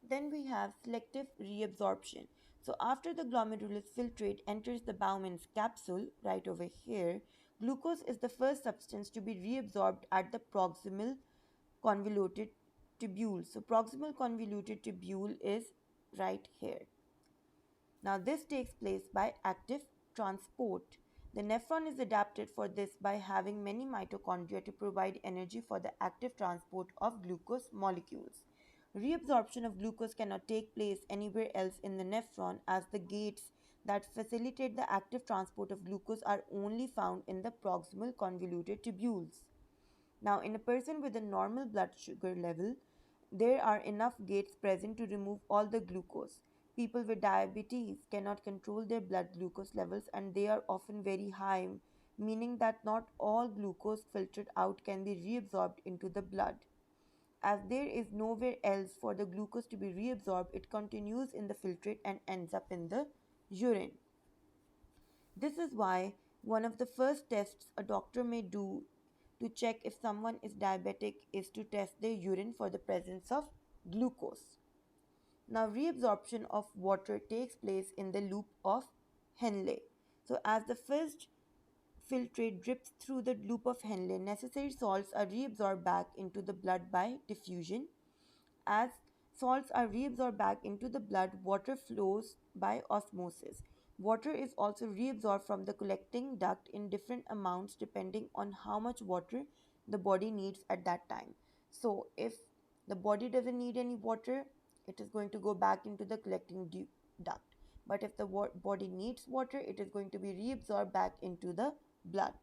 Then we have selective reabsorption. So after the glomerulus filtrate enters the Bowman's capsule, right over here, glucose is the first substance to be reabsorbed at the proximal convoluted tubule. So proximal convoluted tubule is right here. Now this takes place by active transport. The nephron is adapted for this by having many mitochondria to provide energy for the active transport of glucose molecules. Reabsorption of glucose cannot take place anywhere else in the nephron as the gates that facilitate the active transport of glucose are only found in the proximal convoluted tubules. Now, in a person with a normal blood sugar level, there are enough gates present to remove all the glucose. People with diabetes cannot control their blood glucose levels and they are often very high, meaning that not all glucose filtered out can be reabsorbed into the blood. As there is nowhere else for the glucose to be reabsorbed, it continues in the filtrate and ends up in the urine. This is why one of the first tests a doctor may do to check if someone is diabetic is to test their urine for the presence of glucose. Now, reabsorption of water takes place in the loop of Henle. So, as the first filtrate drips through the loop of Henle, necessary salts are reabsorbed back into the blood by diffusion. As salts are reabsorbed back into the blood, water flows by osmosis. Water is also reabsorbed from the collecting duct in different amounts depending on how much water the body needs at that time. So, if the body doesn't need any water, it is going to go back into the collecting duct. But if the body needs water, it is going to be reabsorbed back into the blood.